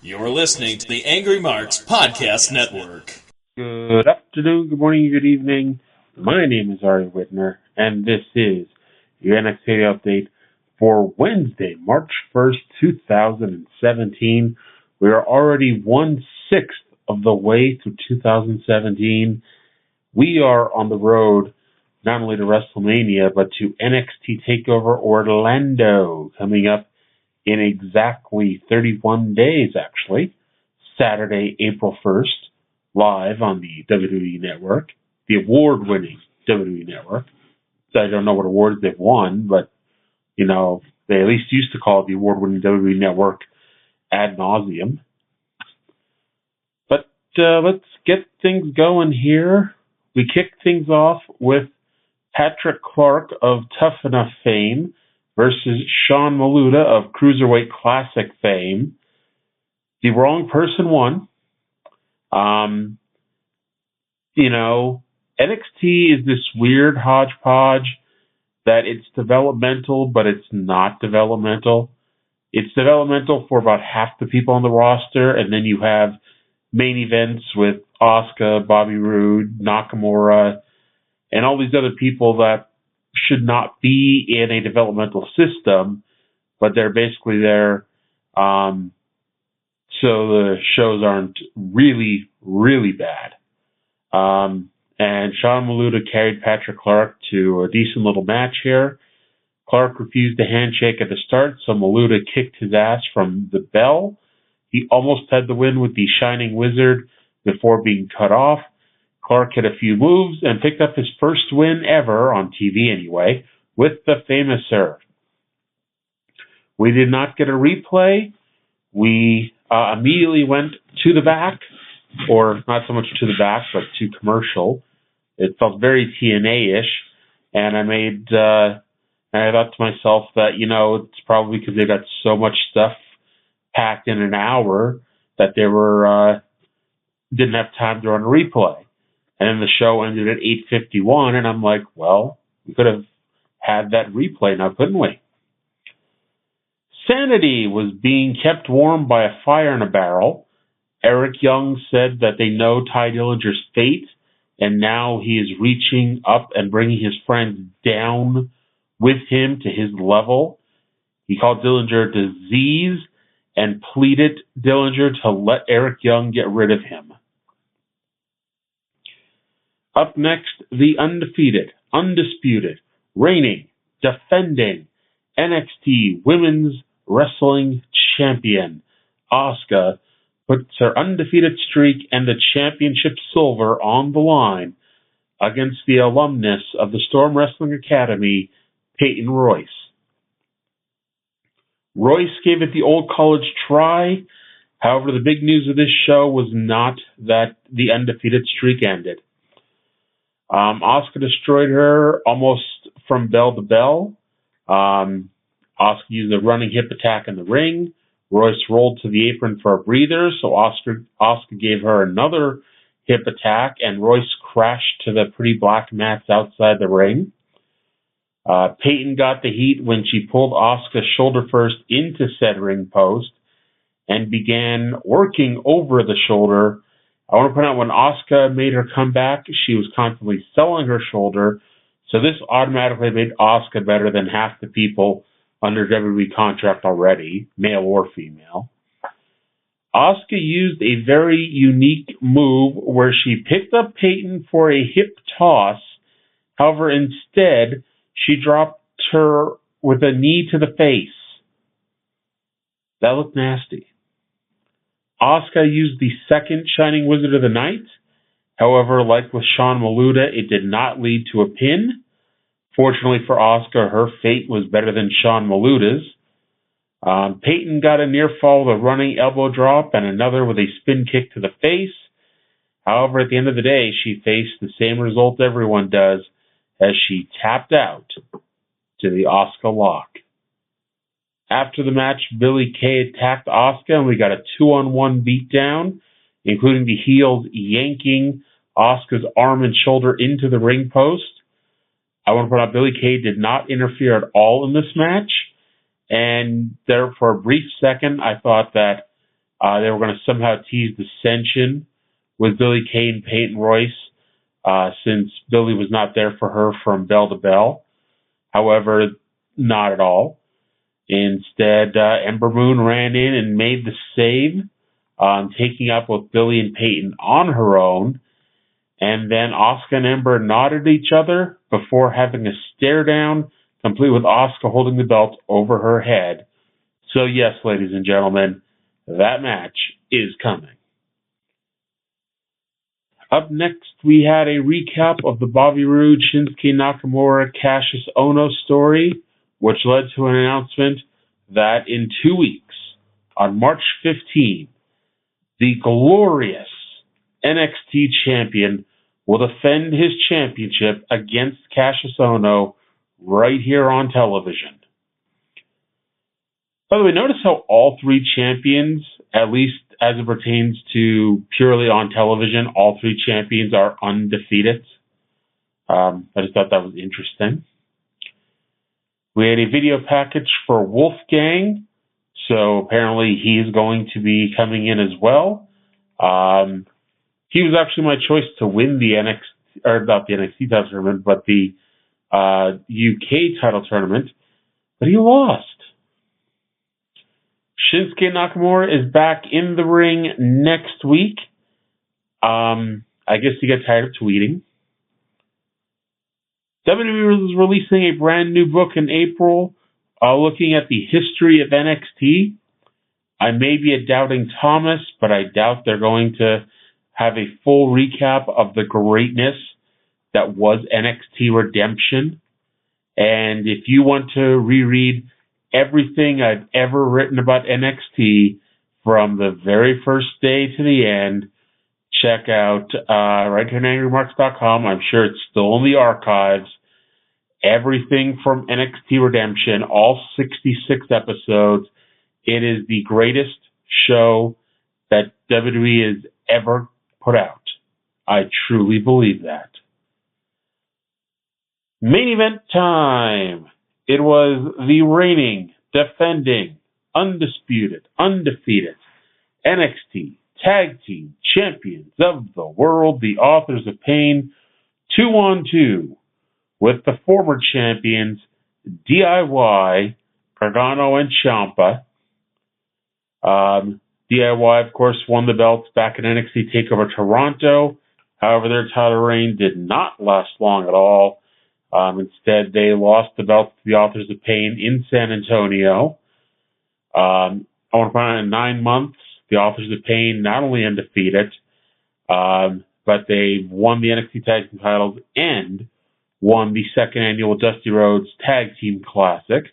You're listening to the Angry Marks Podcast Network. Good afternoon, good morning, good evening. My name is Arya Whitner, and this is your NXT update for Wednesday, March 1st, 2017. We are already 1/6 of the way to 2017. We are on the road not only to WrestleMania, but to NXT TakeOver Orlando, coming up in exactly 31 days, actually. Saturday, April 1st, live on the WWE Network, the award-winning WWE Network. So I don't know what awards they've won, but, you know, they at least used to call it the award-winning WWE Network ad nauseum. But let's get things going here. We kick things off with Patrick Clark of Tough Enough fame versus Sean Maluta of Cruiserweight Classic fame. The wrong person won. NXT is this weird hodgepodge that it's developmental, but it's not developmental. It's developmental for about half the people on the roster, and then you have main events with Asuka, Bobby Roode, Nakamura, and all these other people that should not be in a developmental system, but they're basically there so the shows aren't really, really bad. And Sean Maluta carried Patrick Clark to a decent little match here. Clark refused a handshake at the start, so Maluta kicked his ass from the bell. He almost had the win with the Shining Wizard before being cut off. Clark hit a few moves and picked up his first win ever, on TV anyway, with the famous serve. We did not get a replay. We immediately went to the back, or not so much to the back, but to commercial. It felt very TNA-ish, and I thought to myself that, it's probably because they got so much stuff packed in an hour that they didn't have time to run a replay. And then the show ended at 8:51, and I'm like, well, we could have had that replay now, couldn't we? Sanity was being kept warm by a fire in a barrel. Eric Young said that they know Ty Dillinger's fate, and now he is reaching up and bringing his friends down with him to his level. He called Dillinger disease and pleaded Dillinger to let Eric Young get rid of him. Up next, the undefeated, undisputed, reigning, defending NXT Women's Wrestling Champion, Asuka, puts her undefeated streak and the championship silver on the line against the alumnus of the Storm Wrestling Academy, Peyton Royce. Royce gave it the old college try. However, the big news of this show was not that the undefeated streak ended. Asuka destroyed her almost from bell to bell. Asuka used a running hip attack in the ring. Royce rolled to the apron for a breather, so Asuka gave her another hip attack, and Royce crashed to the pretty black mats outside the ring. Peyton got the heat when she pulled Asuka shoulder first into said ring post and began working over the shoulder. I want to point out when Asuka made her comeback, she was constantly selling her shoulder, so this automatically made Asuka better than half the people under WWE contract already, male or female. Asuka used a very unique move where she picked up Peyton for a hip toss. However, instead, she dropped her with a knee to the face. That looked nasty. Asuka used the second Shining Wizard of the Night. However, like with Sean Maluta, it did not lead to a pin. Fortunately for Asuka, her fate was better than Sean Maluta's. Peyton got a near fall with a running elbow drop and another with a spin kick to the face. However, at the end of the day, she faced the same result everyone does, as she tapped out to the Asuka lock. After the match, Billie Kay attacked Asuka, and we got a 2-on-1 beatdown, including the heels yanking Asuka's arm and shoulder into the ring post. I want to point out Billie Kay did not interfere at all in this match, and there for a brief second I thought that They were going to somehow tease dissension with Billie Kay and Peyton Royce, since Billie was not there for her from bell to bell. However, not at all. Instead, Ember Moon ran in and made the save, taking up with Billie and Peyton on her own. And then Asuka and Ember nodded at each other before having a stare down, complete with Asuka holding the belt over her head. So yes, ladies and gentlemen, that match is coming. Up next, we had a recap of the Bobby Roode, Shinsuke Nakamura, Cassius Ohno story, which led to an announcement that in 2 weeks, on March 15, the glorious NXT champion will defend his championship against Cassius Ohno right here on television. By the way, notice how all three champions, at least as it pertains to purely on television, all three champions are undefeated. I just thought that was interesting. We had a video package for Wolfgang, so apparently he's going to be coming in as well. He was actually my choice to win the NXT, or not the NXT title tournament, but the UK title tournament, but he lost. Shinsuke Nakamura is back in the ring next week. I guess he got tired of tweeting. WWE is releasing a brand new book in April, looking at the history of NXT. I may be a doubting Thomas, but I doubt they're going to have a full recap of the greatness that was NXT Redemption. And if you want to reread everything I've ever written about NXT from the very first day to the end, check out right here on AngryMarks.com. I'm sure it's still in the archives. Everything from NXT Redemption, all 66 episodes. It is the greatest show that WWE has ever put out. I truly believe that. Main event time. It was the reigning, defending, undisputed, undefeated NXT Tag Team Champions of the World, the Authors of Pain, 2-on-2 with the former champions DIY, Gargano, and Ciampa. DIY, of course, won the belts back in NXT TakeOver Toronto. However, their title reign did not last long at all. Instead, they lost the belts to the Authors of Pain in San Antonio. I want to point out in 9 months, the Authors of Pain not only undefeated, but they won the NXT Tag Team titles and won the second annual Dusty Rhodes Tag Team Classic.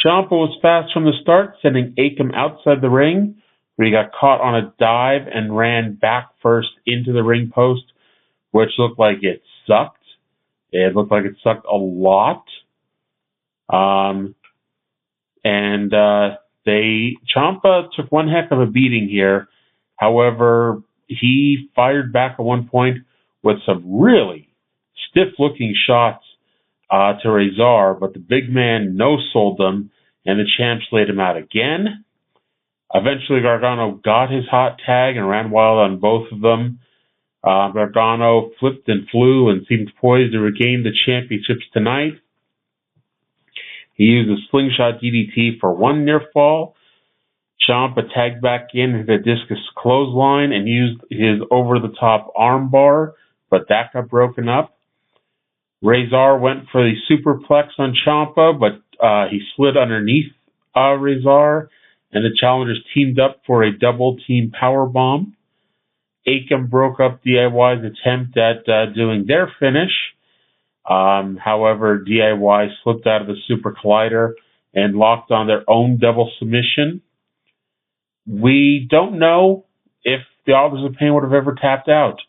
Ciampa was fast from the start, sending Akam outside the ring, where he got caught on a dive and ran back first into the ring post, which looked like it sucked. It looked like it sucked a lot. Ciampa took one heck of a beating here. However, he fired back at one point with some really stiff-looking shots to Razor, but the big man no-sold them, and the champs laid him out again. Eventually, Gargano got his hot tag and ran wild on both of them. Gargano flipped and flew and seemed poised to regain the championships tonight. He used a slingshot DDT for one near fall. Ciampa tagged back in, hit a discus clothesline, and used his over-the-top armbar, but that got broken up. Razor went for the superplex on Ciampa, but he slid underneath Razor, and the challengers teamed up for a double-team powerbomb. Akam broke up DIY's attempt at doing their finish. However, DIY slipped out of the Super Collider and locked on their own double submission. We don't know if the Authors of Pain would have ever tapped out.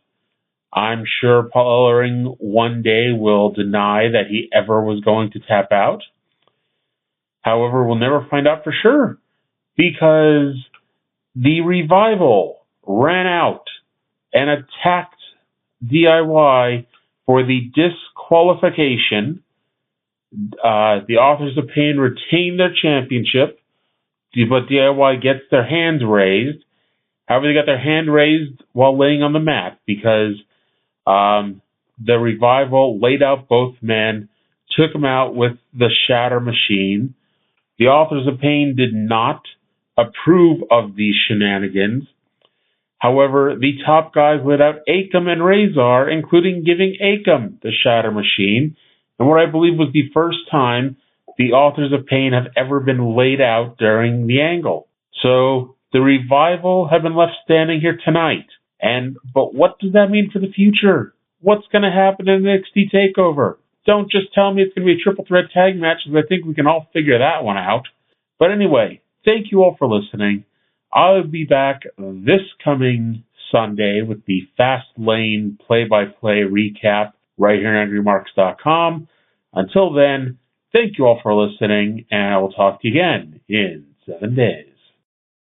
I'm sure Paul Ellering one day will deny that he ever was going to tap out. However, we'll never find out for sure, because the Revival ran out and attacked DIY for the disqualification. The Authors of Pain retained their championship but DIY gets their hands raised. However, they got their hand raised while laying on the mat because the Revival laid out both men, took them out with the Shatter Machine. The Authors of Pain did not approve of these shenanigans. However, the top guys laid out Akam and Razor, including giving Akam the Shatter Machine, and what I believe was the first time the Authors of Pain have ever been laid out during the angle. So the Revival have been left standing here tonight. But what does that mean for the future? What's going to happen in the NXT TakeOver? Don't just tell me it's going to be a triple threat tag match, because I think we can all figure that one out. But anyway, thank you all for listening. I'll be back this coming Sunday with the Fast Lane play-by-play recap right here on AngryMarks.com. Until then, thank you all for listening, and I will talk to you again in 7 days.